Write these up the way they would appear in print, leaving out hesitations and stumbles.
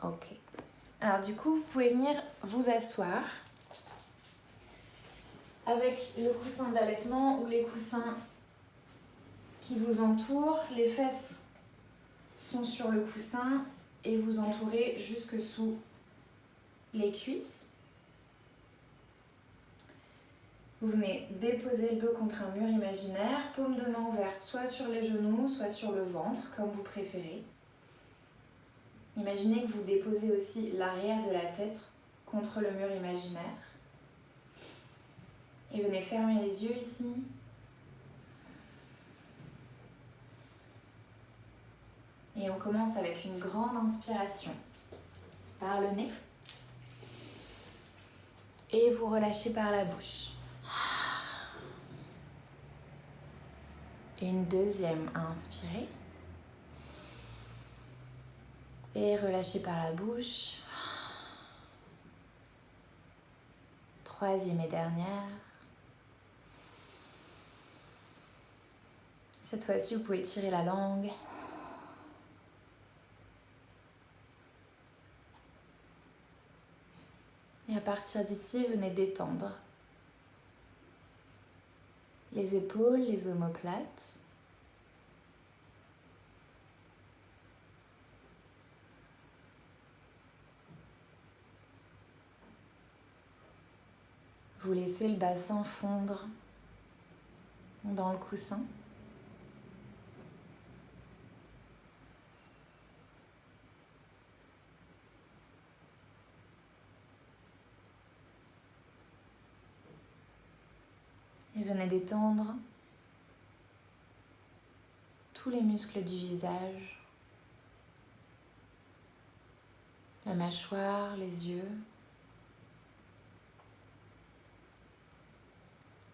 Ok. Alors du coup, vous pouvez venir vous asseoir avec le coussin d'allaitement ou les coussins qui vous entourent. Les fesses sont sur le coussin et vous entourez jusque sous les cuisses. Vous venez déposer le dos contre un mur imaginaire, paume de main ouverte, soit sur les genoux, soit sur le ventre, comme vous préférez. Imaginez que vous déposez aussi l'arrière de la tête contre le mur imaginaire. Et venez fermer les yeux ici. Et on commence avec une grande inspiration par le nez. Et vous relâchez par la bouche. Une deuxième à inspirer. Et relâchez par la bouche. Troisième et dernière. Cette fois-ci, vous pouvez tirer la langue. Et à partir d'ici, venez détendre les épaules, les omoplates. Vous laissez le bassin fondre dans le coussin. Et venez détendre tous les muscles du visage, la mâchoire, les yeux,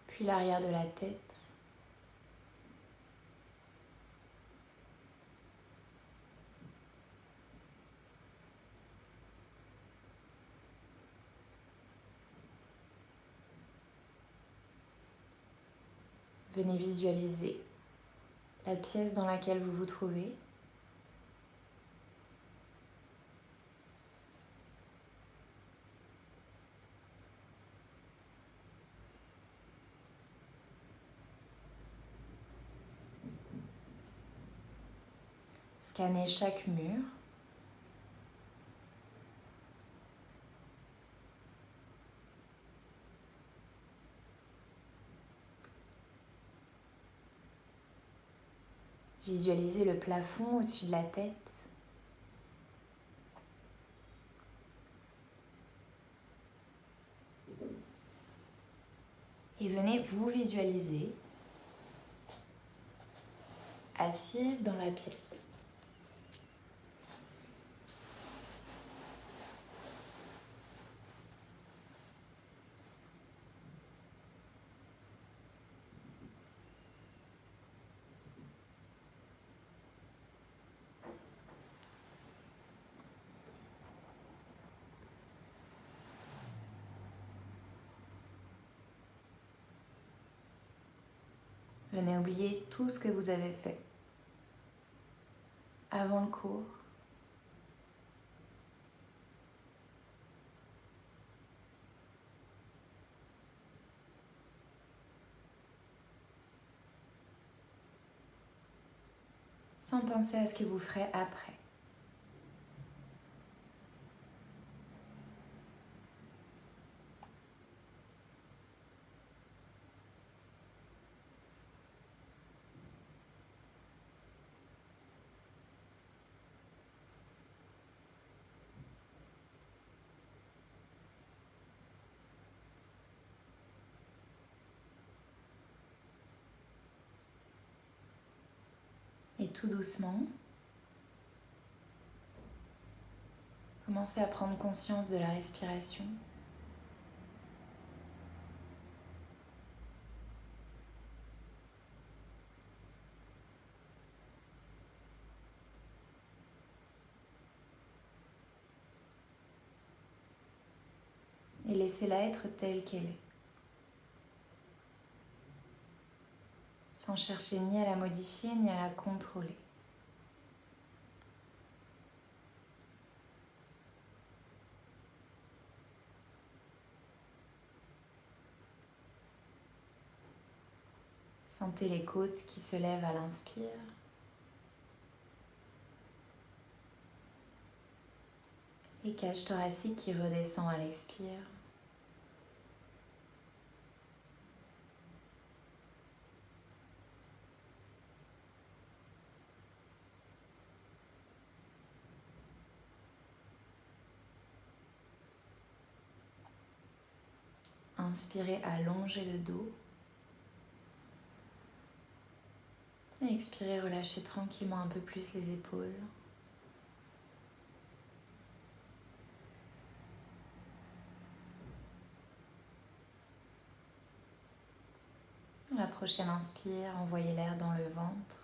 puis l'arrière de la tête. Venez visualiser la pièce dans laquelle vous vous trouvez. Scannez chaque mur. Visualisez le plafond au-dessus de la tête. Et venez vous visualiser assise dans la pièce. Venez oublier tout ce que vous avez fait avant le cours. Sans penser à ce que vous ferez après. Et tout doucement, commencez à prendre conscience de la respiration. Et laissez-la être telle qu'elle est. Sans chercher ni à la modifier ni à la contrôler. Sentez les côtes qui se lèvent à l'inspire. Et cage thoracique qui redescend à l'expire. Inspirez, allongez le dos. Et expirez, relâchez tranquillement un peu plus les épaules. La prochaine inspire, envoyez l'air dans le ventre.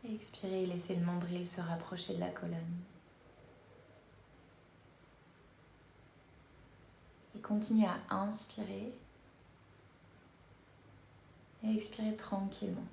Et expirez, laissez le nombril se rapprocher de la colonne. Et continuez à inspirer et expirer tranquillement.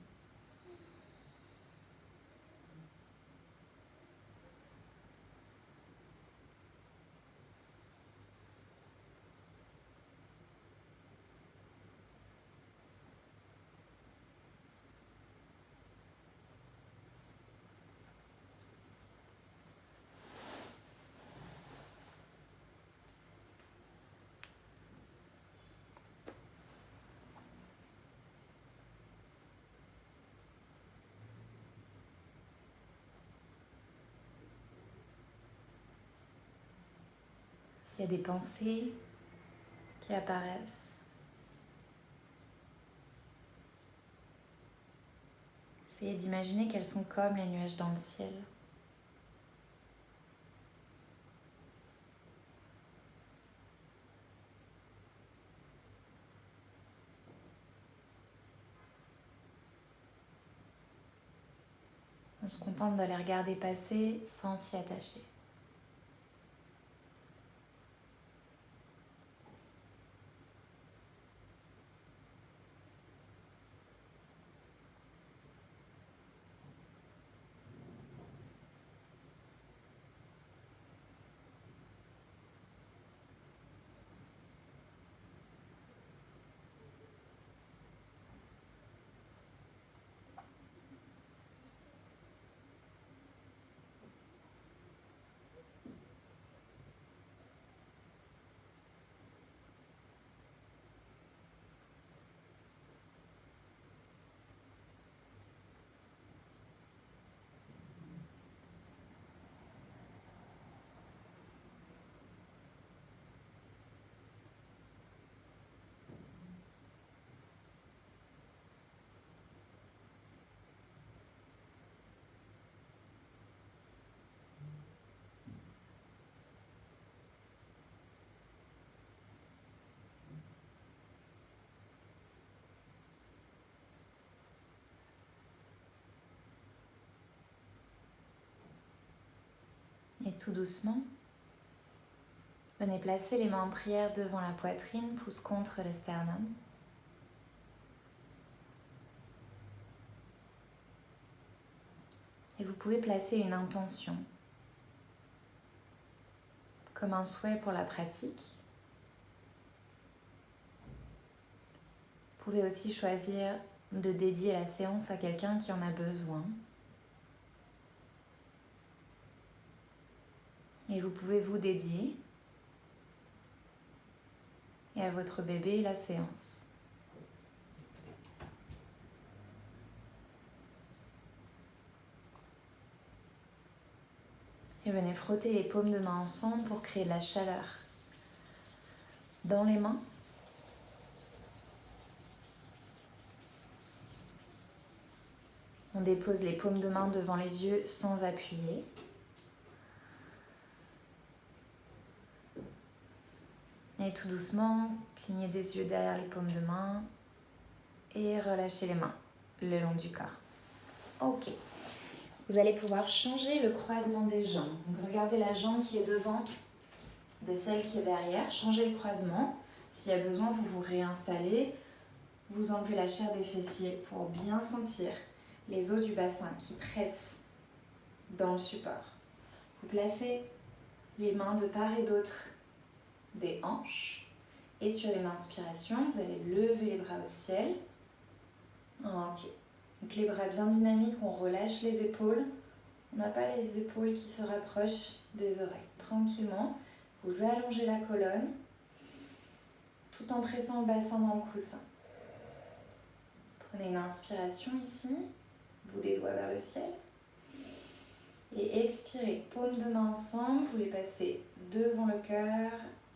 S'il y a des pensées qui apparaissent, essayez d'imaginer qu'elles sont comme les nuages dans le ciel. On se contente de les regarder passer sans s'y attacher. Et tout doucement, venez placer les mains en prière devant la poitrine, pouce contre le sternum. Et vous pouvez placer une intention, comme un souhait pour la pratique. Vous pouvez aussi choisir de dédier la séance à quelqu'un qui en a besoin. Et vous pouvez vous dédier et à votre bébé la séance. Et venez frotter les paumes de main ensemble pour créer de la chaleur dans les mains. On dépose les paumes de main devant les yeux sans appuyer. Et tout doucement, clignez des yeux derrière les paumes de main et relâchez les mains le long du corps. Ok. Vous allez pouvoir changer le croisement des jambes. Donc regardez la jambe qui est devant de celle qui est derrière. Changez le croisement. S'il y a besoin, vous vous réinstallez. Vous enlevez la chair des fessiers pour bien sentir les os du bassin qui pressent dans le support. Vous placez les mains de part et d'autre des hanches Et sur une inspiration, vous allez lever les bras au ciel. Ok. Donc les bras bien dynamiques, on relâche les épaules. On n'a pas les épaules qui se rapprochent des oreilles. Tranquillement, vous allongez la colonne tout en pressant le bassin dans le coussin. Prenez une inspiration ici, bout des doigts vers le ciel. Et expirez, paumes de main ensemble, vous les passez devant le cœur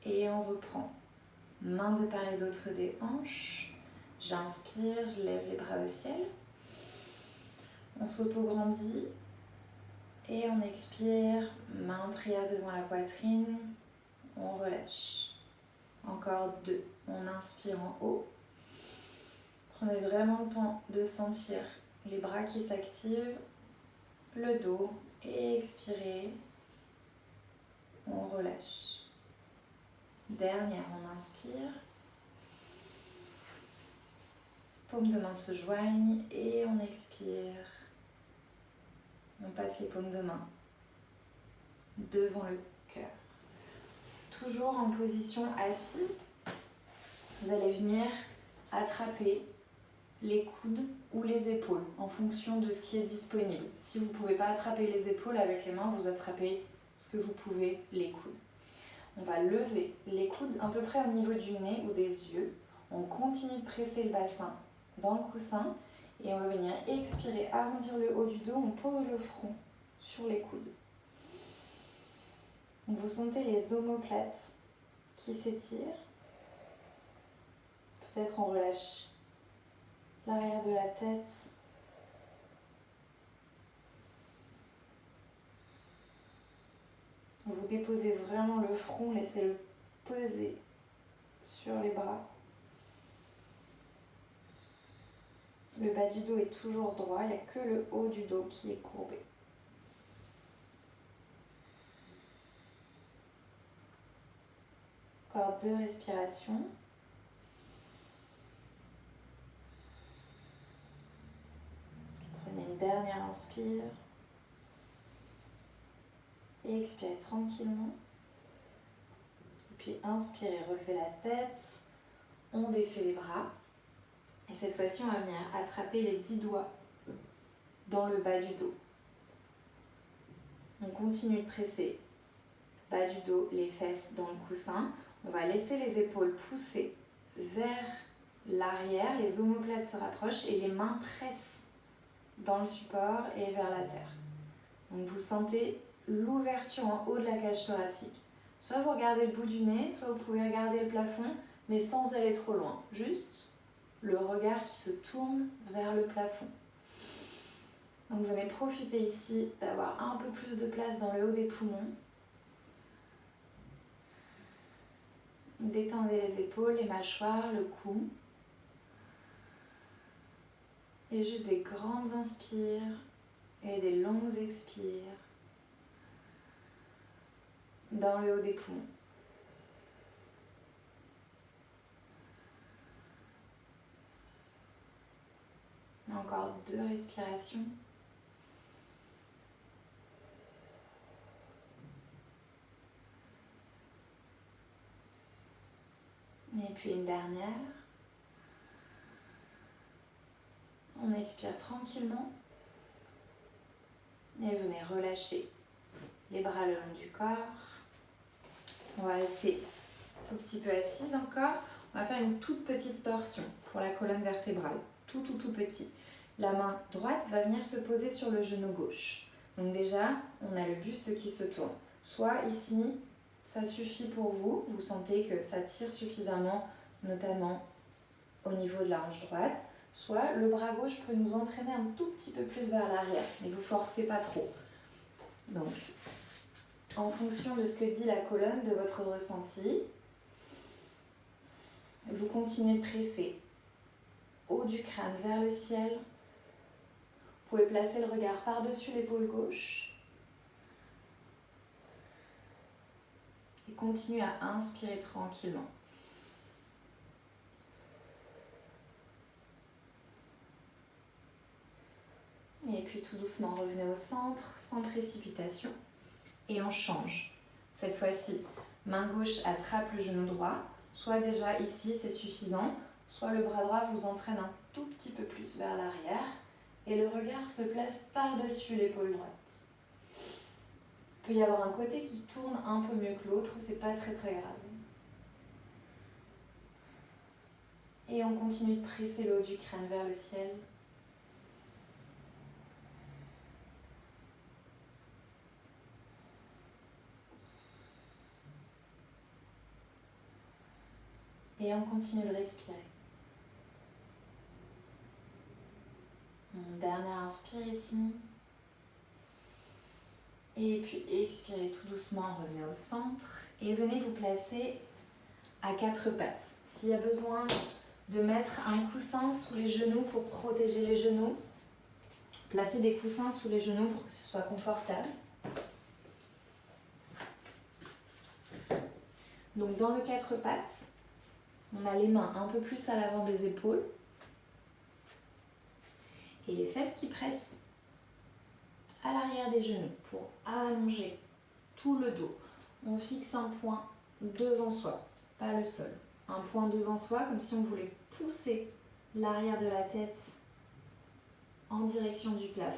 et on reprend. Main de part et d'autre des hanches. J'inspire, je lève les bras au ciel. On s'auto-grandit et on expire, main en prière devant la poitrine. On relâche. Encore 2. On inspire en haut. Prenez vraiment le temps de sentir les bras qui s'activent, le dos, et expirez. On relâche. Dernière, on inspire. Paumes de main se joignent et on expire. On passe les paumes de main devant le cœur. Toujours en position assise, vous allez venir attraper les coudes ou les épaules en fonction de ce qui est disponible. Si vous ne pouvez pas attraper les épaules avec les mains, vous attrapez ce que vous pouvez, les coudes. On va lever les coudes à peu près au niveau du nez ou des yeux. On continue de presser le bassin dans le coussin et on va venir expirer, arrondir le haut du dos, on pose le front sur les coudes. Donc vous sentez les omoplates qui s'étirent. Peut-être on relâche l'arrière de la tête. Vous déposez vraiment le front, laissez-le peser sur les bras. Le bas du dos est toujours droit, il n'y a que le haut du dos qui est courbé. Encore 2 respirations. Prenez une dernière inspire. Et expirez tranquillement. Et puis inspirez, relevez la tête. On défait les bras. Et cette fois-ci, on va venir attraper les 10 doigts dans le bas du dos. On continue de presser bas du dos, les fesses dans le coussin. On va laisser les épaules pousser vers l'arrière, les omoplates se rapprochent et les mains pressent dans le support et vers la terre. Donc vous sentez l'ouverture en haut de la cage thoracique. Soit vous regardez le bout du nez, soit vous pouvez regarder le plafond, mais sans aller trop loin. Juste le regard qui se tourne vers le plafond. Donc venez profiter ici d'avoir un peu plus de place dans le haut des poumons. Détendez les épaules, les mâchoires, le cou. Et juste des grandes inspires et des longues expires dans le haut des poumons. Encore 2 respirations. Et puis une dernière. On expire tranquillement. Et venez relâcher les bras le long du corps. On va rester tout petit peu assise encore. On va faire une toute petite torsion pour la colonne vertébrale. Tout petit. La main droite va venir se poser sur le genou gauche. Donc déjà, on a le buste qui se tourne. Soit ici, ça suffit pour vous. Vous sentez que ça tire suffisamment, notamment au niveau de la hanche droite. Soit le bras gauche peut nous entraîner un tout petit peu plus vers l'arrière, mais vous forcez pas trop. Donc, en fonction de ce que dit la colonne, de votre ressenti, vous continuez de presser haut du crâne vers le ciel. Vous pouvez placer le regard par-dessus l'épaule gauche. Et continuez à inspirer tranquillement. Et puis tout doucement, revenez au centre, sans précipitation. Et on change. Cette fois-ci, main gauche attrape le genou droit. Soit déjà ici, c'est suffisant, soit le bras droit vous entraîne un tout petit peu plus vers l'arrière et le regard se place par-dessus l'épaule droite. Il peut y avoir un côté qui tourne un peu mieux que l'autre, c'est pas très grave. Et on continue de presser le haut du crâne vers le ciel. Et on continue de respirer. Dernière inspire ici. Et puis expirez tout doucement, revenez au centre. Et venez vous placer à quatre pattes. S'il y a besoin de mettre un coussin sous les genoux pour protéger les genoux, placez des coussins sous les genoux pour que ce soit confortable. Donc dans le quatre pattes, on a les mains un peu plus à l'avant des épaules et les fesses qui pressent à l'arrière des genoux pour allonger tout le dos. On fixe un point devant soi, pas le sol. Un point devant soi comme si on voulait pousser l'arrière de la tête en direction du plafond.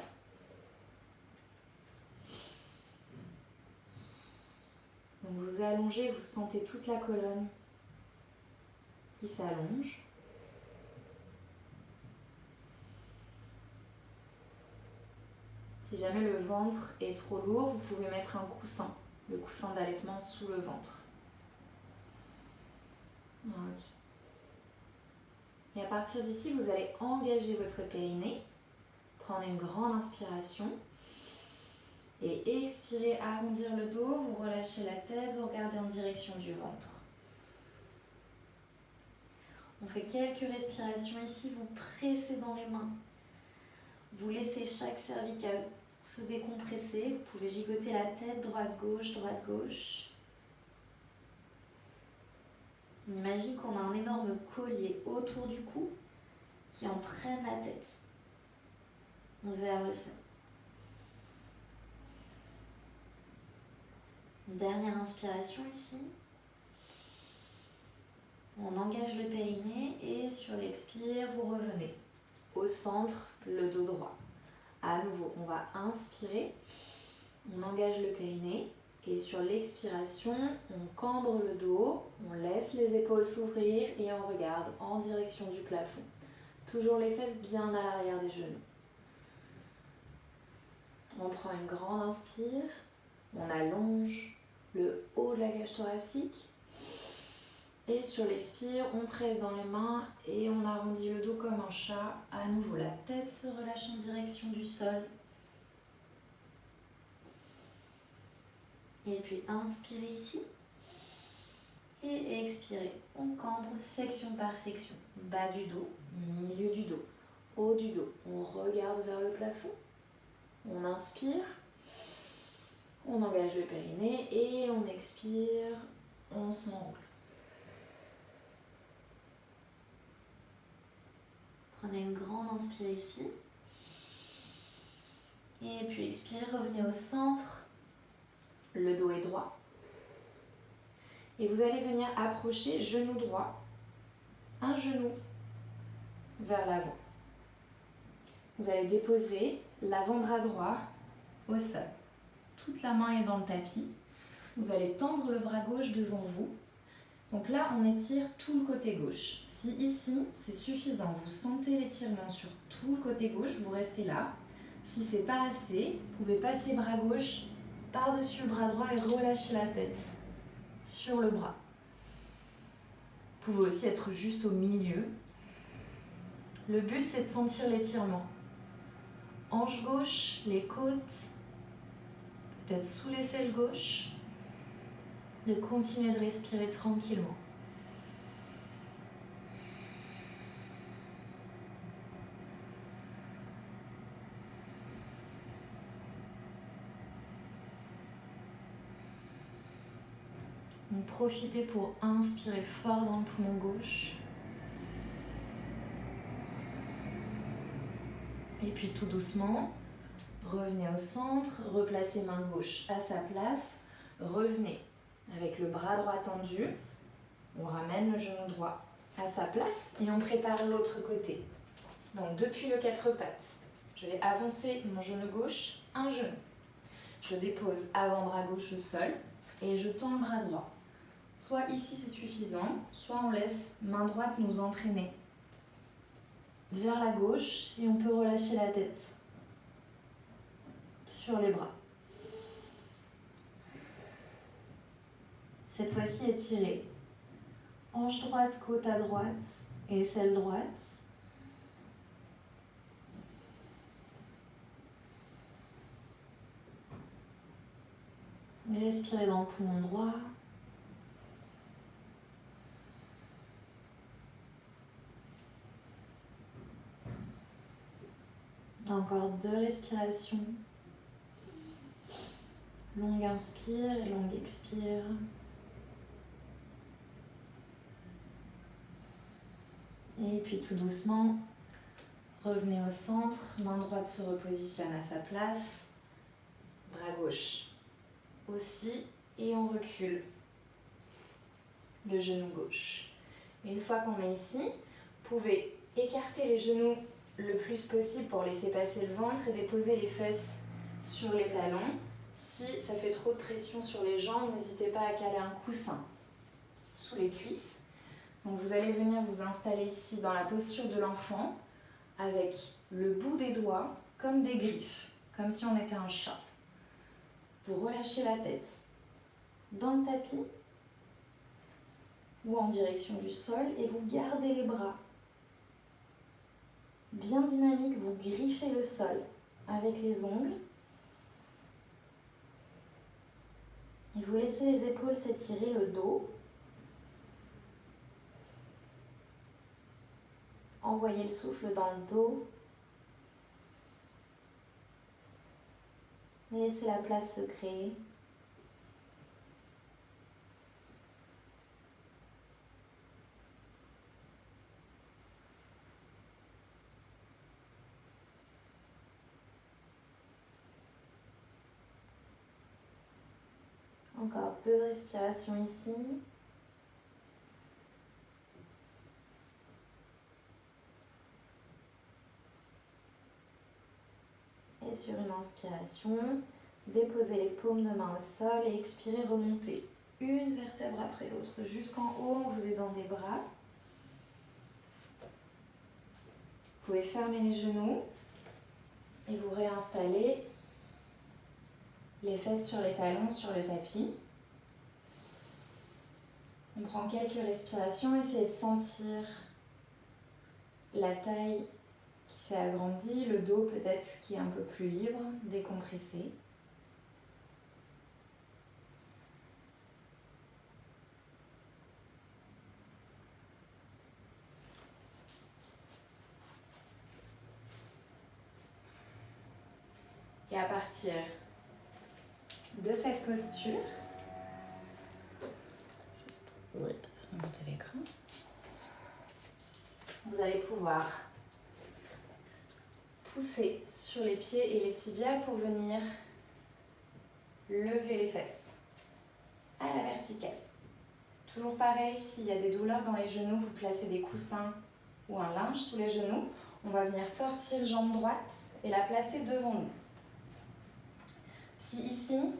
Donc vous allongez, vous sentez toute la colonne qui s'allonge. Si jamais le ventre est trop lourd, vous pouvez mettre un coussin, le coussin d'allaitement sous le ventre. Okay. Et à partir d'ici, vous allez engager votre périnée, prendre une grande inspiration et expirez, arrondir le dos, vous relâchez la tête, vous regardez en direction du ventre. On fait quelques respirations ici, vous pressez dans les mains. Vous laissez chaque cervicale se décompresser. Vous pouvez gigoter la tête, droite-gauche, droite-gauche. On imagine qu'on a un énorme collier autour du cou qui entraîne la tête vers le sol. Dernière inspiration ici. On engage le périnée et sur l'expire, vous revenez au centre, le dos droit. À nouveau, on va inspirer, on engage le périnée et sur l'expiration, on cambre le dos, on laisse les épaules s'ouvrir et on regarde en direction du plafond. Toujours les fesses bien à l'arrière des genoux. On prend une grande inspire, on allonge le haut de la cage thoracique. Et sur l'expire, on presse dans les mains et on arrondit le dos comme un chat. À nouveau, la tête se relâche en direction du sol. Et puis, inspirez ici. Et expirez. On cambre section par section. Bas du dos, milieu du dos, haut du dos. On regarde vers le plafond. On inspire. On engage le périnée et on expire. On s'enroule. Prenez une grande inspire ici. Et puis expirez, revenez au centre. Le dos est droit. Et vous allez venir approcher genou droit. Un genou vers l'avant. Vous allez déposer l'avant-bras droit au sol. Toute la main est dans le tapis. Vous allez tendre le bras gauche devant vous. Donc là, on étire tout le côté gauche. Si ici, c'est suffisant, vous sentez l'étirement sur tout le côté gauche, vous restez là. Si c'est pas assez, vous pouvez passer bras gauche par-dessus le bras droit et relâcher la tête sur le bras. Vous pouvez aussi être juste au milieu. Le but, c'est de sentir l'étirement. Hanche gauche, les côtes, peut-être sous l'aisselle gauche. De continuer de respirer tranquillement. Donc profitez pour inspirer fort dans le poumon gauche. Et puis tout doucement, revenez au centre, replacez main gauche à sa place, revenez avec le bras droit tendu, On ramène le genou droit à sa place et on prépare l'autre côté. Donc depuis le 4 pattes, je vais avancer mon genou gauche, un genou. Je dépose avant-bras gauche au sol et je tends le bras droit. Soit ici c'est suffisant, soit on laisse main droite nous entraîner vers la gauche et on peut relâcher la tête sur les bras. Cette fois-ci étirez. Hanche droite, côte à droite et aisselle droite. Respirez dans le poumon droit. Encore 2 respirations. Longue inspire et longue expire. Et puis tout doucement, revenez au centre. Main droite se repositionne à sa place. Bras gauche aussi. Et on recule le genou gauche. Une fois qu'on est ici, vous pouvez écarter les genoux le plus possible pour laisser passer le ventre et déposer les fesses sur les talons. Si ça fait trop de pression sur les jambes, n'hésitez pas à caler un coussin sous les cuisses. Donc vous allez venir vous installer ici dans la posture de l'enfant avec le bout des doigts comme des griffes, comme si on était un chat. Vous relâchez la tête dans le tapis ou en direction du sol et vous gardez les bras bien dynamiques, vous griffez le sol avec les ongles et vous laissez les épaules s'étirer, le dos. Envoyez le souffle dans le dos. Laissez la place se créer. Encore 2 respirations ici. Et sur une inspiration, déposez les paumes de main au sol et expirez, remontez une vertèbre après l'autre jusqu'en haut en vous aidant des bras. Vous pouvez fermer les genoux et vous réinstaller les fesses sur les talons, sur le tapis. On prend quelques respirations, essayez de sentir la taille qui s'est agrandie, le dos peut-être qui est un peu plus libre, décompressé. Et à partir de cette posture, remonter l'écran, vous allez pouvoir pousser sur les pieds et les tibias pour venir lever les fesses à la verticale. Toujours pareil, s'il y a des douleurs dans les genoux, vous placez des coussins ou un linge sous les genoux. On va venir sortir jambe droite et la placer devant nous. Si ici,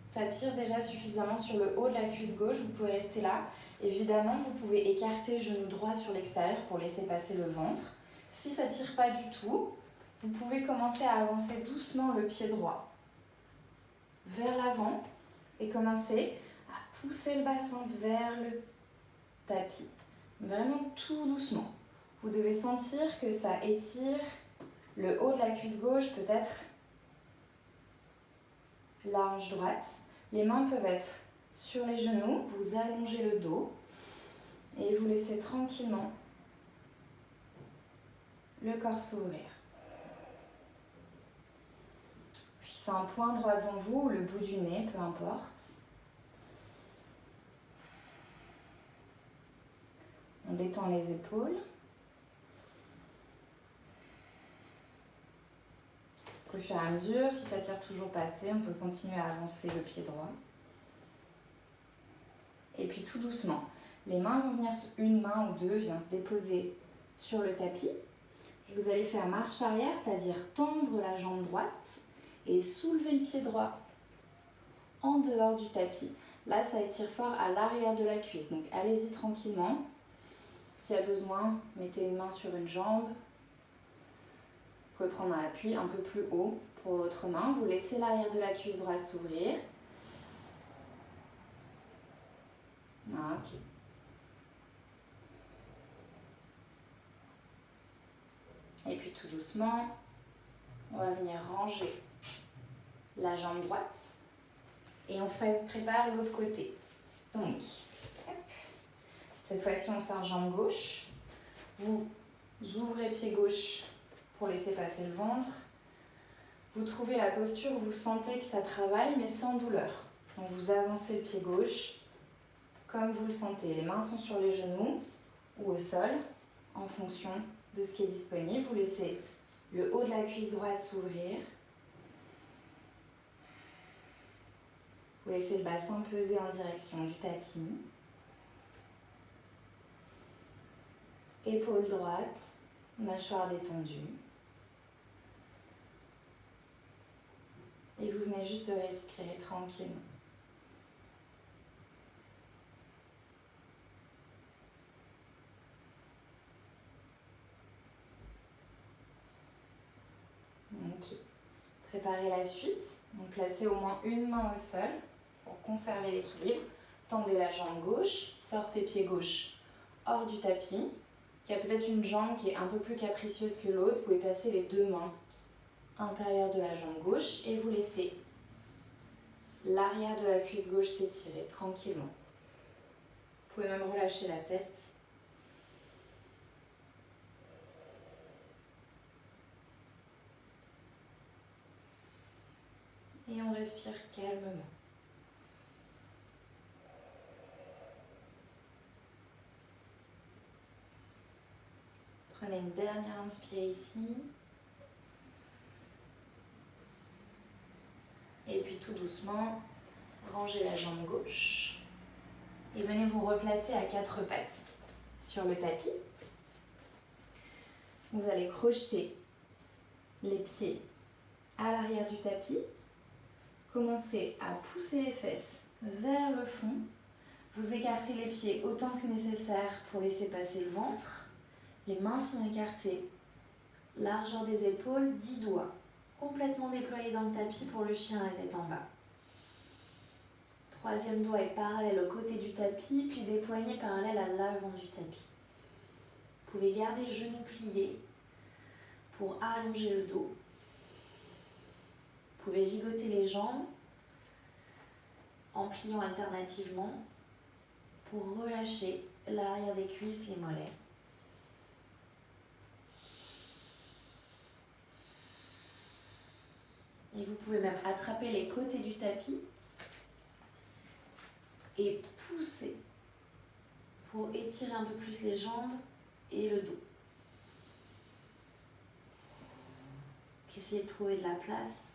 ça tire déjà suffisamment sur le haut de la cuisse gauche, vous pouvez rester là. Évidemment, vous pouvez écarter genou droit sur l'extérieur pour laisser passer le ventre. Si ça ne tire pas du tout, vous pouvez commencer à avancer doucement le pied droit vers l'avant et commencer à pousser le bassin vers le tapis. Vraiment tout doucement. Vous devez sentir que ça étire le haut de la cuisse gauche, peut-être la hanche droite. Les mains peuvent être sur les genoux, vous allongez le dos et vous laissez tranquillement le corps s'ouvrir. Fixez un point droit devant vous ou le bout du nez, peu importe. On détend les épaules. Au fur et à mesure, si ça ne tire toujours pas assez, on peut continuer à avancer le pied droit. Et puis tout doucement, Les mains vont venir, une main ou deux vient se déposer sur le tapis. Et vous allez faire marche arrière, c'est-à-dire tendre la jambe droite et soulever le pied droit en dehors du tapis. Là, ça étire fort à l'arrière de la cuisse, donc allez-y tranquillement. S'il y a besoin, mettez une main sur une jambe. Vous pouvez prendre un appui un peu plus haut pour l'autre main. Vous laissez l'arrière de la cuisse droite s'ouvrir. Ah, ok. Et puis tout doucement, on va venir ranger la jambe droite et on prépare l'autre côté. Donc, hop. Cette fois-ci, on sort jambe gauche. Vous ouvrez pied gauche pour laisser passer le ventre. Vous trouvez la posture où vous sentez que ça travaille, mais sans douleur. Donc, vous avancez le pied gauche comme vous le sentez. Les mains sont sur les genoux ou au sol, en fonction de ce qui est disponible. Vous laissez le haut de la cuisse droite s'ouvrir. Vous laissez le bassin peser en direction du tapis. Épaule droite, mâchoire détendue. Et vous venez juste de respirer tranquillement. Ok. Préparez la suite. Donc placez au moins une main au sol pour conserver l'équilibre. Tendez la jambe gauche, sortez pied gauche hors du tapis. Il y a peut-être une jambe qui est un peu plus capricieuse que l'autre. Vous pouvez placer les deux mains intérieures de la jambe gauche et vous laissez l'arrière de la cuisse gauche s'étirer tranquillement. Vous pouvez même relâcher la tête. Et on respire calmement. Prenez une dernière inspire ici. Et puis tout doucement, rangez la jambe gauche. Et venez vous replacer à quatre pattes sur le tapis. Vous allez crocheter les pieds à l'arrière du tapis. Commencez à pousser les fesses vers le fond. Vous écartez les pieds autant que nécessaire pour laisser passer le ventre. Les mains sont écartées. Largeur des épaules, 10 doigts. Complètement déployés dans le tapis pour le chien, la tête en bas. Troisième doigt est parallèle au côté du tapis, puis des poignets parallèles à l'avant du tapis. Vous pouvez garder genoux pliés pour allonger le dos. Vous pouvez gigoter les jambes en pliant alternativement pour relâcher l'arrière des cuisses, les mollets. Et vous pouvez même attraper les côtés du tapis et pousser pour étirer un peu plus les jambes et le dos. Essayez de trouver de la place.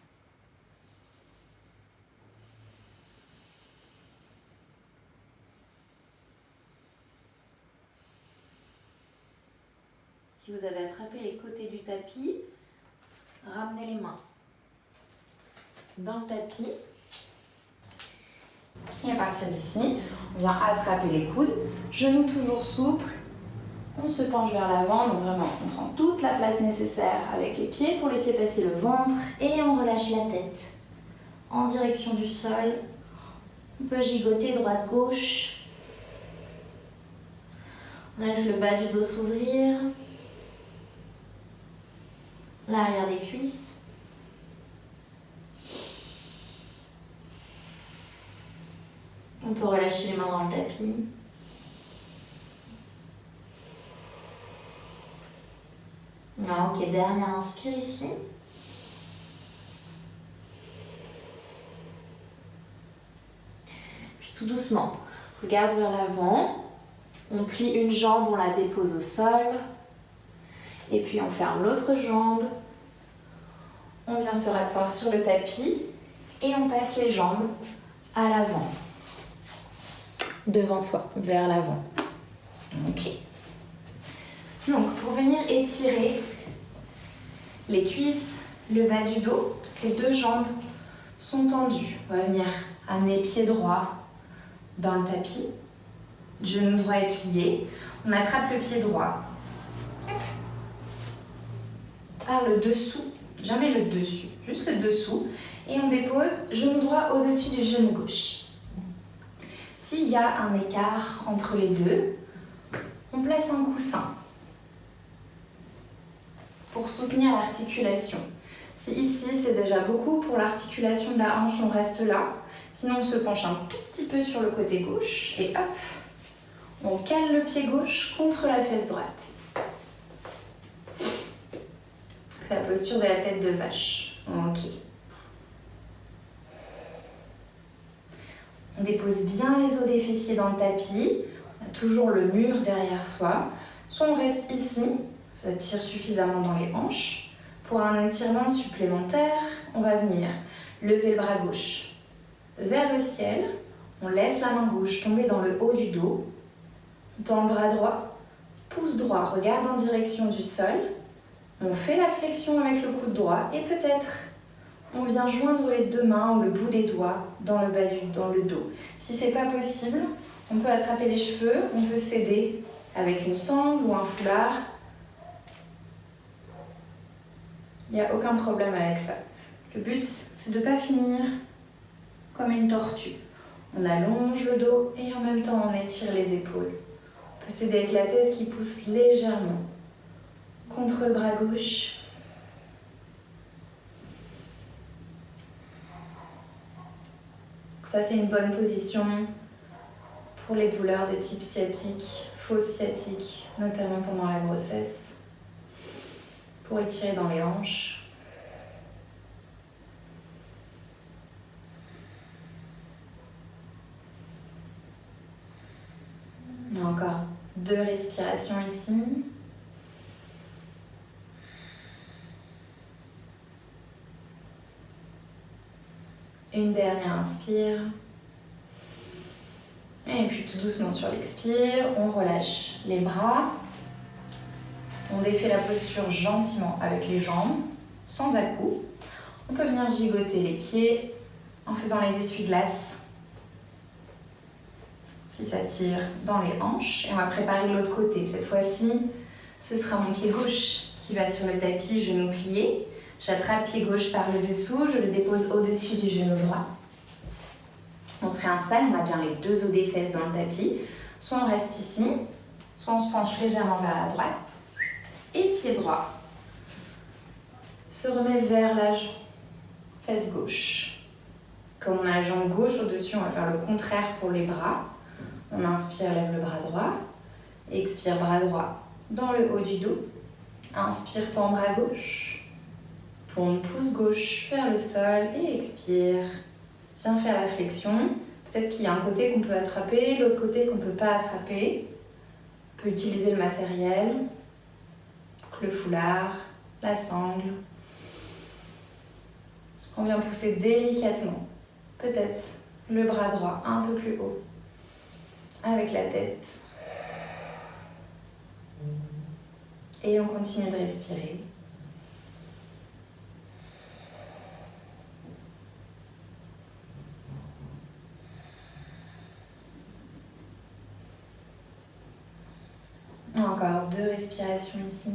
Si vous avez attrapé les côtés du tapis, ramenez les mains dans le tapis. Et à partir d'ici, on vient attraper les coudes, genoux toujours souples. On se penche vers l'avant, donc vraiment, on prend toute la place nécessaire avec les pieds pour laisser passer le ventre et on relâche la tête en direction du sol. On peut gigoter droite-gauche. On laisse le bas du dos s'ouvrir, l'arrière des cuisses. On peut relâcher les mains dans le tapis. Ah, ok, dernière inspire ici. Puis tout doucement, regarde vers l'avant. On plie une jambe, on la dépose au sol. Et puis on ferme l'autre jambe. On vient se rasseoir sur le tapis. Et on passe les jambes à l'avant. Devant soi, vers l'avant. Ok. Donc, pour venir étirer les cuisses, le bas du dos, les deux jambes sont tendues. On va venir amener pied droit dans le tapis, genou droit est plié. On attrape le pied droit par le dessous, jamais le dessus, juste le dessous. Et on dépose genou droit au-dessus du genou gauche. S'il y a un écart entre les deux, on place un coussin pour soutenir l'articulation. Si ici c'est déjà beaucoup pour l'articulation de la hanche, on reste là. Sinon on se penche un tout petit peu sur le côté gauche et hop, on cale le pied gauche contre la fesse droite. La posture de la tête de vache. Ok. On dépose bien les os des fessiers dans le tapis. On a toujours le mur derrière soi. Soit on reste ici, ça tire suffisamment dans les hanches. Pour un étirement supplémentaire, on va venir lever le bras gauche vers le ciel. On laisse la main gauche tomber dans le haut du dos. Dans le bras droit, pouce droit regarde en direction du sol. On fait la flexion avec le coude droit et peut-être on vient joindre les deux mains ou le bout des doigts dans le bas dans le dos. Si c'est pas possible, on peut attraper les cheveux, on peut s'aider avec une sangle ou un foulard. Il n'y a aucun problème avec ça. Le but, c'est de ne pas finir comme une tortue. On allonge le dos et en même temps on étire les épaules. On peut s'aider avec la tête qui pousse légèrement contre le bras gauche. Ça, c'est une bonne position pour les douleurs de type sciatique, fausse sciatique, notamment pendant la grossesse, pour étirer dans les hanches. Il y a encore 2 respirations ici. Une dernière inspire. Et puis tout doucement sur l'expire, on relâche les bras. On défait la posture gentiment avec les jambes, sans à-coups. On peut venir gigoter les pieds en faisant les essuie-glaces. Si ça tire dans les hanches. Et on va préparer l'autre côté. Cette fois-ci, ce sera mon pied gauche qui va sur le tapis, genou plié. J'attrape pied gauche par le dessous, je le dépose au-dessus du genou droit. On se réinstalle, on a bien les 2 os des fesses dans le tapis. Soit on reste ici, soit on se penche légèrement vers la droite. Et pied droit se remet vers la fesse gauche. Comme on a la jambe gauche au-dessus, on va faire le contraire pour les bras. On inspire, lève le bras droit. Expire, bras droit dans le haut du dos. Inspire, tends bras gauche. Tourne pouce gauche vers le sol et expire. Viens faire la flexion. Peut-être qu'il y a un côté qu'on peut attraper, l'autre côté qu'on ne peut pas attraper. On peut utiliser le matériel, le foulard, la sangle. On vient pousser délicatement. Peut-être le bras droit un peu plus haut avec la tête. Et on continue de respirer. Encore 2 respirations ici.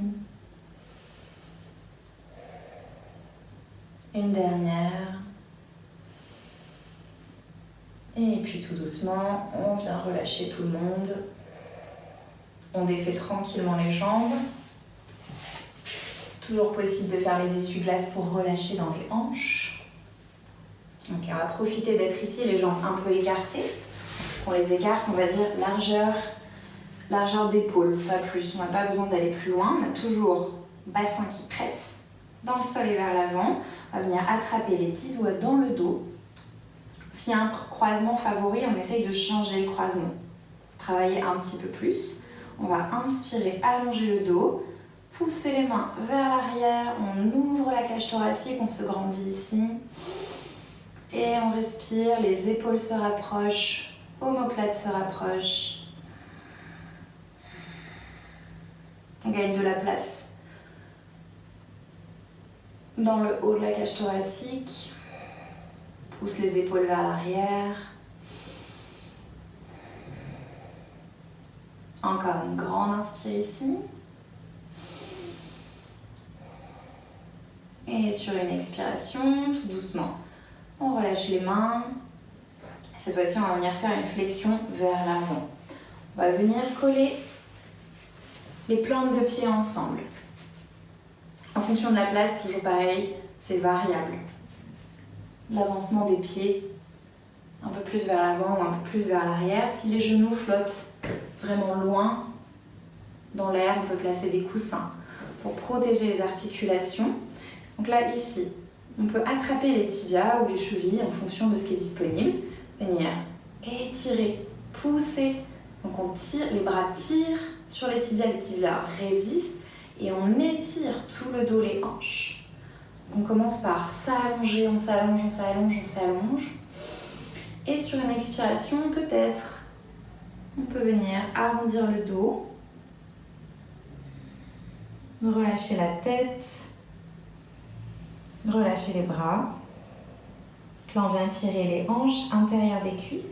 Une dernière. Et puis tout doucement, on vient relâcher tout le monde. On défait tranquillement les jambes. Toujours possible de faire les essuie-glaces pour relâcher dans les hanches. Donc on va profiter d'être ici, les jambes un peu écartées. On les écarte, on va dire largeur d'épaule, pas plus. On n'a pas besoin d'aller plus loin. On a toujours bassin qui presse dans le sol et vers l'avant. On va venir attraper les 10 doigts dans le dos. S'il y a un croisement favori, on essaye de changer le croisement. Travailler un petit peu plus. On va inspirer, allonger le dos. Pousser les mains vers l'arrière. On ouvre la cage thoracique, on se grandit ici. Et on respire, les épaules se rapprochent, omoplate se rapproche. On gagne de la place dans le haut de la cage thoracique. Pousse les épaules vers l'arrière. Encore une grande inspire ici. Et sur une expiration, tout doucement, on relâche les mains. Cette fois-ci, on va venir faire une flexion vers l'avant. On va venir coller les plantes de pied ensemble. En fonction de la place, toujours pareil, c'est variable. L'avancement des pieds, un peu plus vers l'avant ou un peu plus vers l'arrière. Si les genoux flottent vraiment loin dans l'air, on peut placer des coussins pour protéger les articulations. Donc là, ici, on peut attraper les tibias ou les chevilles en fonction de ce qui est disponible. Venir étirer, pousser. Donc on tire, les bras tirent sur les tibias résistent et on étire tout le dos, les hanches. Donc on commence par s'allonger, on s'allonge, on s'allonge, on s'allonge. Et sur une expiration, peut-être, on peut venir arrondir le dos, relâcher la tête, relâcher les bras. Là, on vient tirer les hanches intérieures des cuisses.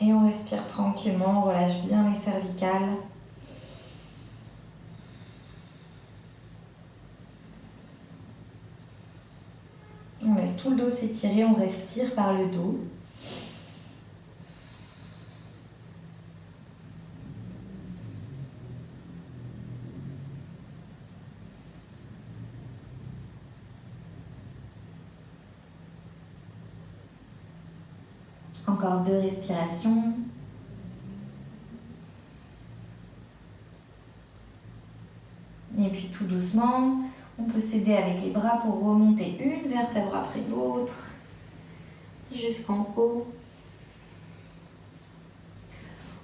Et on respire tranquillement, on relâche bien les cervicales. On laisse tout le dos s'étirer, on respire par le dos. Encore 2 respirations. Et puis tout doucement, on peut s'aider avec les bras pour remonter une vertèbre après l'autre jusqu'en haut.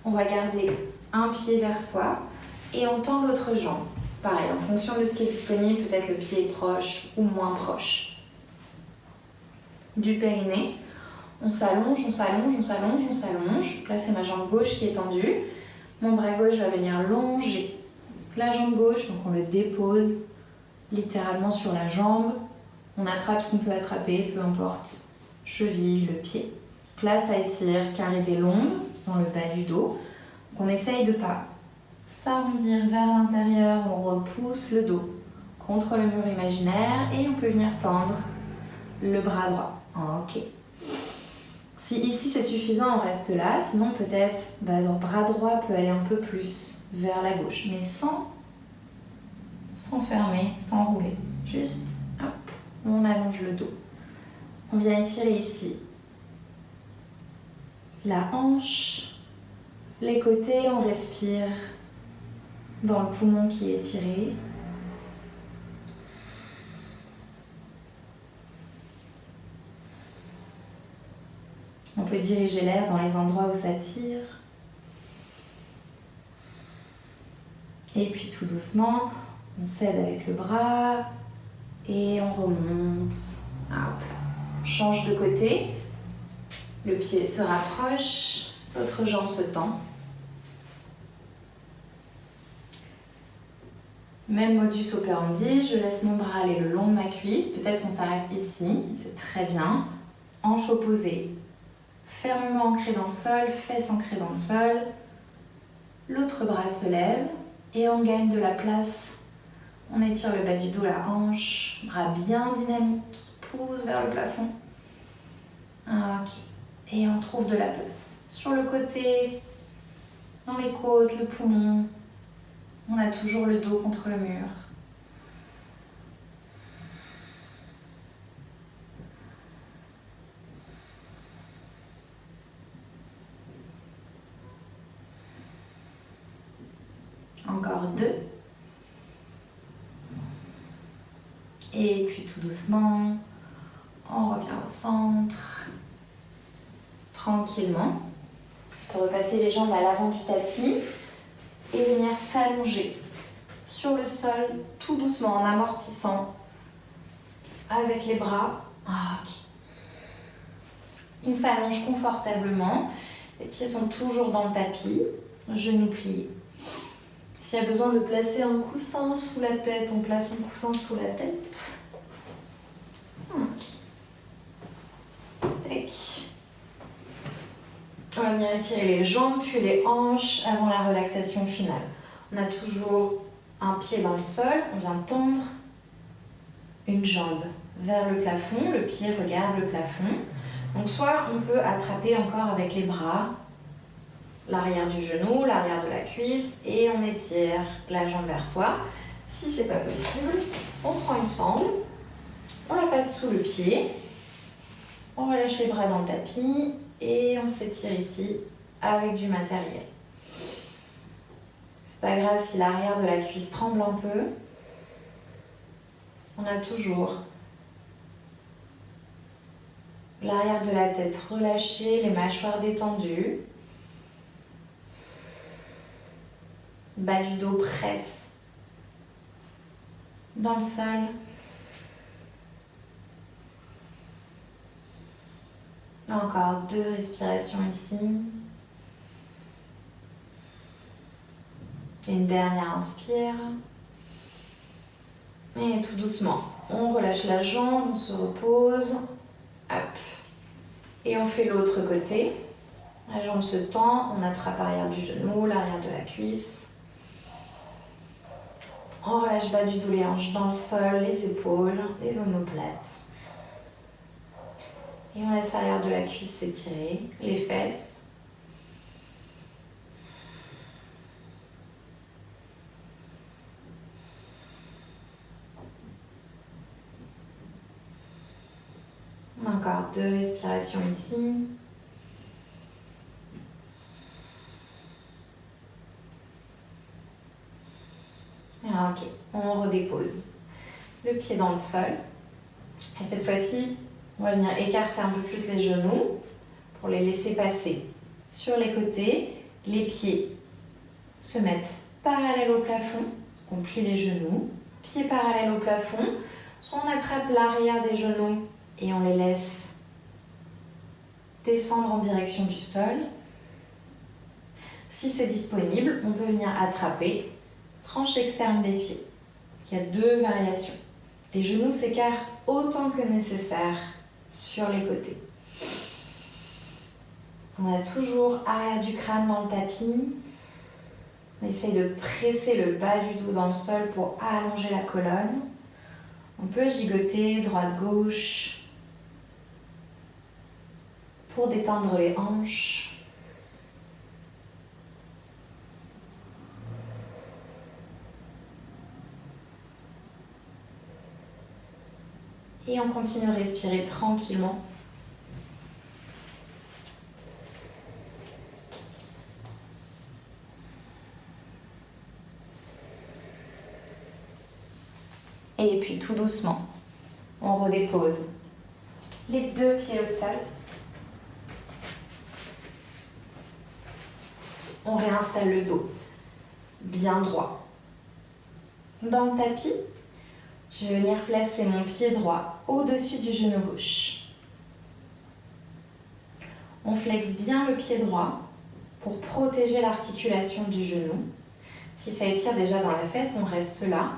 On va garder un pied vers soi et on tend l'autre jambe. Pareil, en fonction de ce qui est disponible, peut-être le pied est proche ou moins proche du périnée. On s'allonge, on s'allonge, on s'allonge, on s'allonge. Là, c'est ma jambe gauche qui est tendue. Mon bras gauche va venir longer la jambe gauche, donc on le dépose littéralement sur la jambe. On attrape ce qu'on peut attraper, peu importe, cheville, le pied. Donc là, ça étire carré des lombes dans le bas du dos. Donc on essaye de ne pas s'arrondir vers l'intérieur, on repousse le dos contre le mur imaginaire et on peut venir tendre le bras droit. Ok. Si ici c'est suffisant, on reste là. Sinon peut-être, le bras droit peut aller un peu plus vers la gauche, mais sans fermer, sans rouler. Juste, hop, on allonge le dos. On vient étirer ici la hanche, les côtés, on respire dans le poumon qui est étiré. On peut diriger l'air dans les endroits où ça tire. Et puis tout doucement, on s'aide avec le bras et on remonte. Hop. On change de côté. Le pied se rapproche, l'autre jambe se tend. Même modus operandi, je laisse mon bras aller le long de ma cuisse. Peut-être qu'on s'arrête ici, c'est très bien. Hanche opposée. Fermement ancré dans le sol, fesses ancrées dans le sol. L'autre bras se lève et on gagne de la place. On étire le bas du dos, la hanche, bras bien dynamique, pousse vers le plafond. Ok. Et on trouve de la place. Sur le côté, dans les côtes, le poumon, on a toujours le dos contre le mur. Encore 2. Et puis tout doucement, on revient au centre. Tranquillement. On peut repasser les jambes à l'avant du tapis et venir s'allonger sur le sol tout doucement en amortissant avec les bras. Ok. On s'allonge confortablement. Les pieds sont toujours dans le tapis. Genou plié. S'il y a besoin de placer un coussin sous la tête, on place un coussin sous la tête. Tac. On va venir étirer les jambes puis les hanches avant la relaxation finale. On a toujours un pied dans le sol, on vient tendre une jambe vers le plafond, le pied regarde le plafond. Donc soit on peut attraper encore avec les bras l'arrière du genou, l'arrière de la cuisse et on étire la jambe vers soi. Si c'est pas possible, on prend une sangle, on la passe sous le pied, on relâche les bras dans le tapis et on s'étire ici avec du matériel. C'est pas grave si l'arrière de la cuisse tremble un peu. On a toujours l'arrière de la tête relâchée, les mâchoires détendues. Bas du dos presse dans le sol. Encore 2 respirations ici. Une dernière inspire. Et tout doucement, on relâche la jambe, on se repose. Hop. Et on fait l'autre côté. La jambe se tend, on attrape l'arrière du genou, l'arrière de la cuisse. On relâche bas du dos, les hanches dans le sol, les épaules, les omoplates. Et on laisse l'arrière de la cuisse s'étirer, les fesses. Encore 2 respirations ici. Ok, on redépose le pied dans le sol. Et cette fois-ci, on va venir écarter un peu plus les genoux pour les laisser passer sur les côtés. Les pieds se mettent parallèles au plafond, on plie les genoux, pieds parallèles au plafond. Soit on attrape l'arrière des genoux et on les laisse descendre en direction du sol. Si c'est disponible, on peut venir attraper tranche externe des pieds. Il y a 2 variations. Les genoux s'écartent autant que nécessaire sur les côtés. On a toujours arrière du crâne dans le tapis. On essaye de presser le bas du dos dans le sol pour allonger la colonne. On peut gigoter droite-gauche pour détendre les hanches. Et on continue de respirer tranquillement. Et puis tout doucement, on redépose les 2 pieds au sol. On réinstalle le dos bien droit. Dans le tapis, je vais venir placer mon pied droit au-dessus du genou gauche. On flexe bien le pied droit pour protéger l'articulation du genou. Si ça étire déjà dans la fesse, on reste là.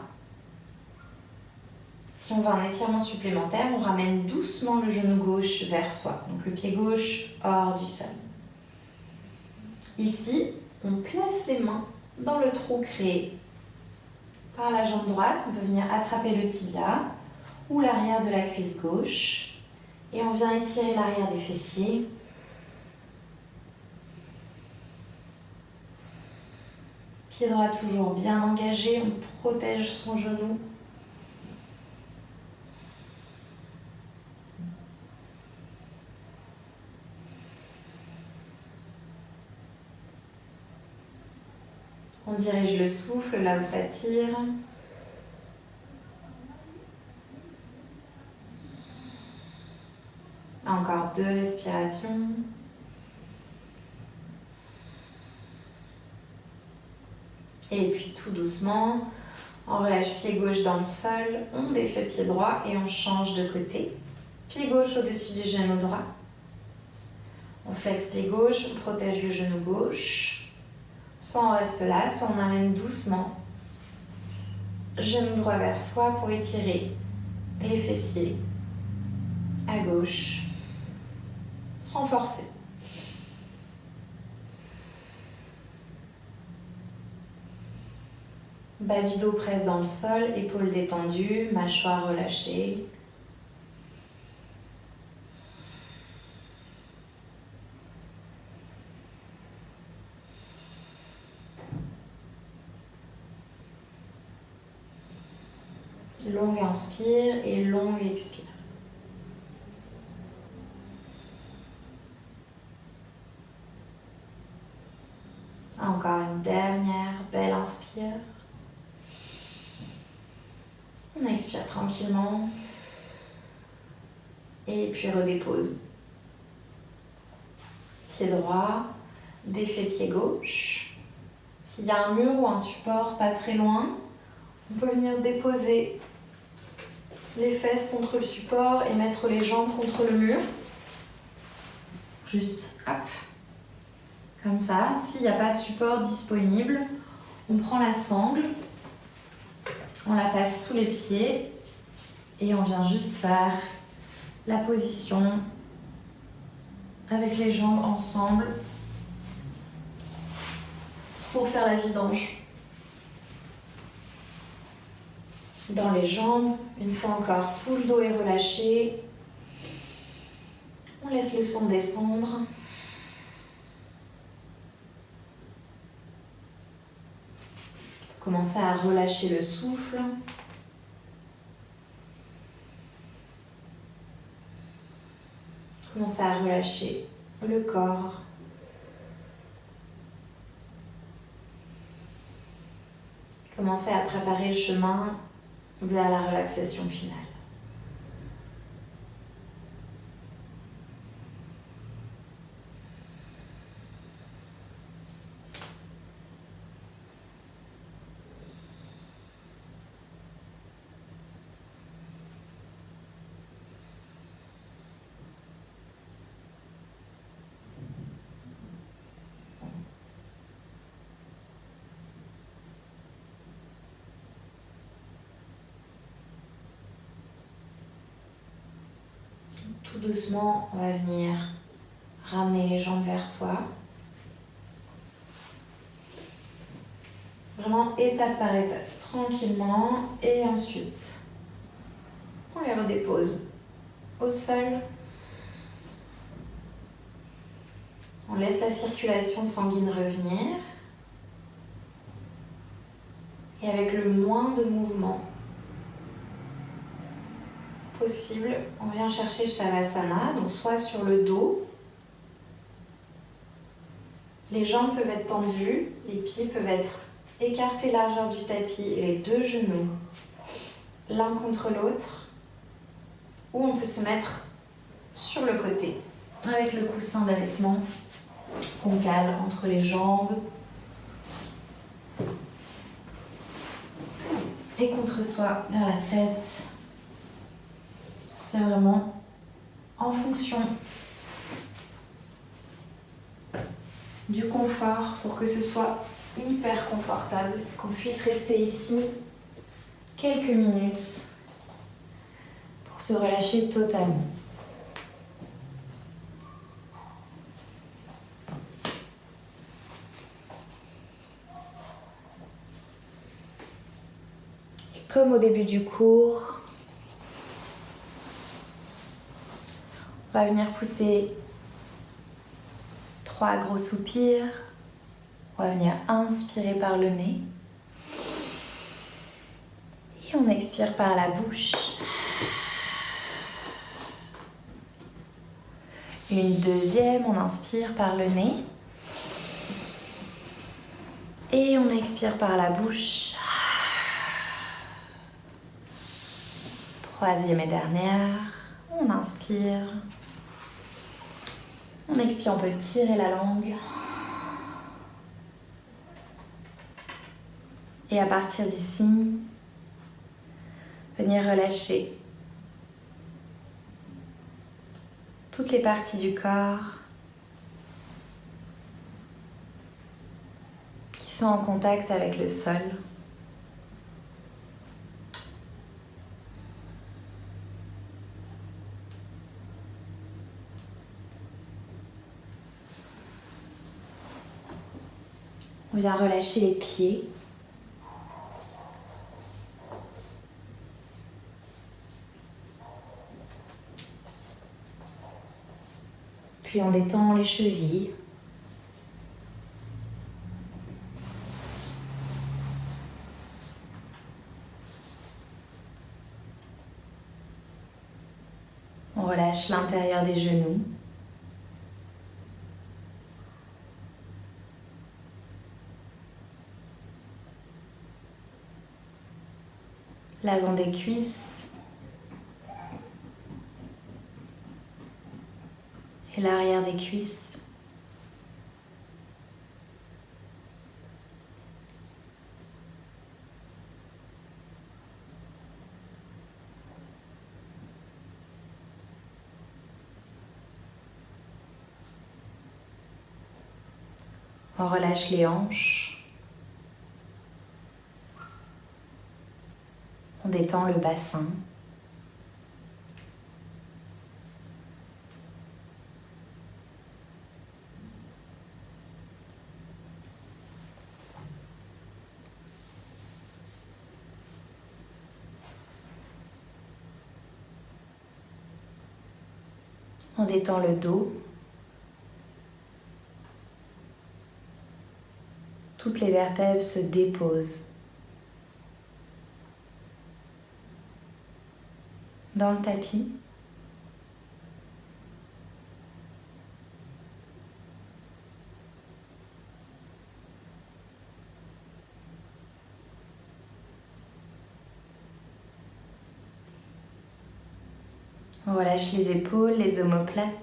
Si on veut un étirement supplémentaire, on ramène doucement le genou gauche vers soi. Donc le pied gauche hors du sol. Ici, on place les mains dans le trou créé par la jambe droite. On peut venir attraper le tibia ou l'arrière de la cuisse gauche. Et on vient étirer l'arrière des fessiers. Pied droit toujours bien engagé, on protège son genou. On dirige le souffle là où ça tire. Encore 2 respirations. Et puis tout doucement, on relâche pied gauche dans le sol, on défait pied droit et on change de côté. Pied gauche au-dessus du genou droit. On flexe pied gauche, on protège le genou gauche. Soit on reste là, soit on amène doucement. Genou droit vers soi pour étirer les fessiers à gauche, sans forcer. Bas du dos presse dans le sol, épaules détendues, mâchoire relâchée. Longue inspire et longue expire. Encore une dernière belle inspire. On expire tranquillement. Et puis redépose. Pied droit, défait pied gauche. S'il y a un mur ou un support pas très loin, on peut venir déposer les fesses contre le support et mettre les jambes contre le mur. Juste, hop, comme ça. S'il n'y a pas de support disponible, on prend la sangle, on la passe sous les pieds et on vient juste faire la position avec les jambes ensemble pour faire la vidange. Dans les jambes, une fois encore, tout le dos est relâché. On laisse le sang descendre. Commencez à relâcher le souffle. Commencez à relâcher le corps. Commencez à préparer le chemin vers la relaxation finale. Tout doucement, on va venir ramener les jambes vers soi. Vraiment étape par étape, tranquillement. Et ensuite, on les redépose au sol. On laisse la circulation sanguine revenir. Et avec le moins de mouvement possible, on vient chercher Shavasana, donc soit sur le dos. Les jambes peuvent être tendues, les pieds peuvent être écartés largeur du tapis et les deux genoux l'un contre l'autre. Ou on peut se mettre sur le côté avec le coussin d'allaitement qu'on cale entre les jambes et contre soi vers la tête. C'est vraiment en fonction du confort pour que ce soit hyper confortable, qu'on puisse rester ici quelques minutes pour se relâcher totalement. Et comme au début du cours, on va venir pousser 3 gros soupirs. On va venir inspirer par le nez. Et on expire par la bouche. Une deuxième, on inspire par le nez. Et on expire par la bouche. Troisième et dernière, on inspire. On expire, on peut tirer la langue. Et à partir d'ici, venir relâcher toutes les parties du corps qui sont en contact avec le sol. On vient relâcher les pieds. Puis on détend les chevilles. On relâche l'intérieur des genoux. L'avant des cuisses. Et l'arrière des cuisses. On relâche les hanches. On détend le bassin. On détend le dos. Toutes les vertèbres se déposent dans le tapis. On relâche les épaules, les omoplates.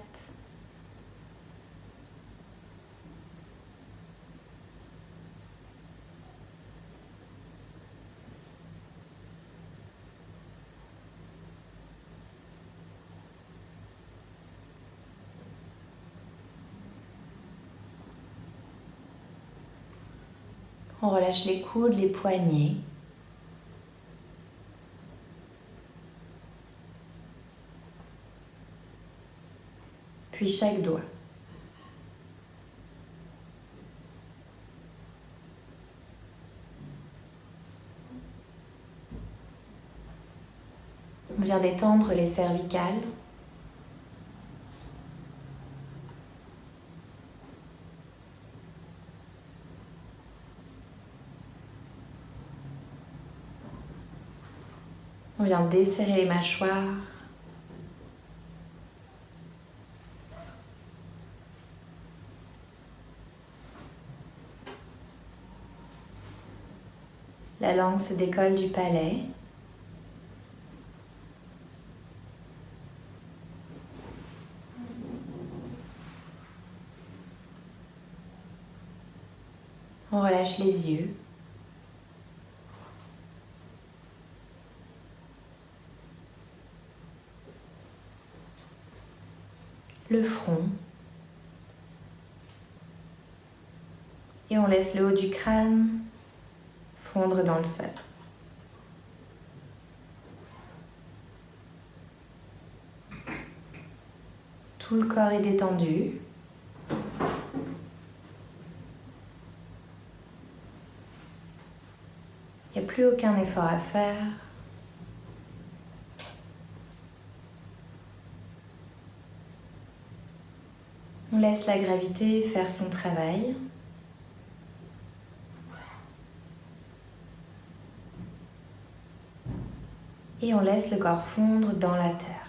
On relâche les coudes, les poignets. Puis chaque doigt. On vient détendre les cervicales. On vient desserrer les mâchoires. La langue se décolle du palais. On relâche les yeux. Le front. Et on laisse le haut du crâne fondre dans le sol. Tout le corps est détendu. Il n'y a plus aucun effort à faire. On laisse la gravité faire son travail. Et on laisse le corps fondre dans la terre.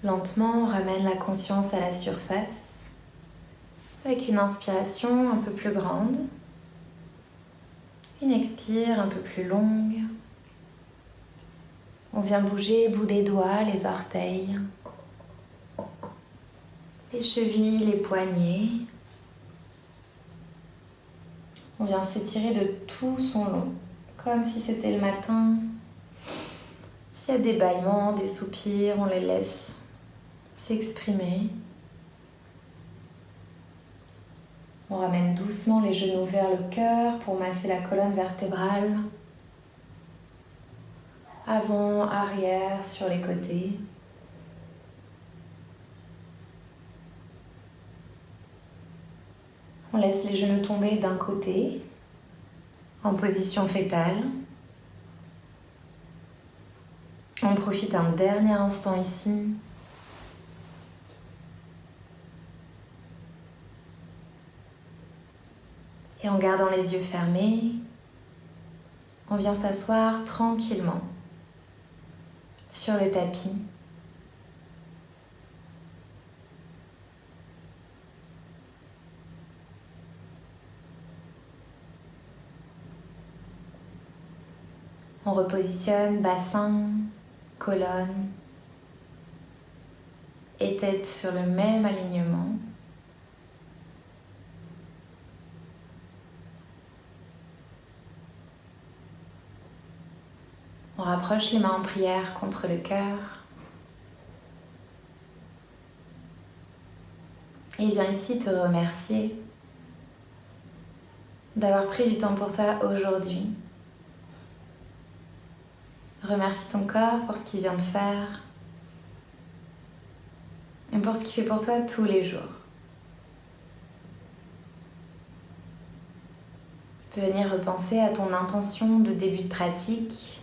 Lentement, on ramène la conscience à la surface avec une inspiration un peu plus grande, une expire un peu plus longue. On vient bouger bout des doigts, les orteils, les chevilles, les poignets. On vient s'étirer de tout son long, comme si c'était le matin. S'il y a des bâillements, des soupirs, on les laisse s'exprimer. On ramène doucement les genoux vers le cœur pour masser la colonne vertébrale. Avant, arrière, sur les côtés. On laisse les genoux tomber d'un côté, en position fétale. On profite un dernier instant ici. Et en gardant les yeux fermés, on vient s'asseoir tranquillement sur le tapis. On repositionne bassin, colonne et tête sur le même alignement. On rapproche les mains en prière contre le cœur. Et viens ici te remercier d'avoir pris du temps pour toi aujourd'hui. Remercie ton corps pour ce qu'il vient de faire et pour ce qu'il fait pour toi tous les jours. Tu peux venir repenser à ton intention de début de pratique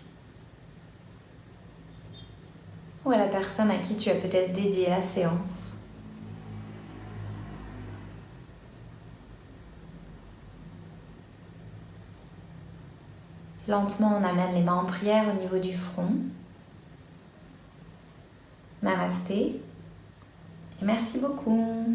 ou à la personne à qui tu as peut-être dédié la séance. Lentement, on amène les mains en prière au niveau du front. Namasté et merci beaucoup.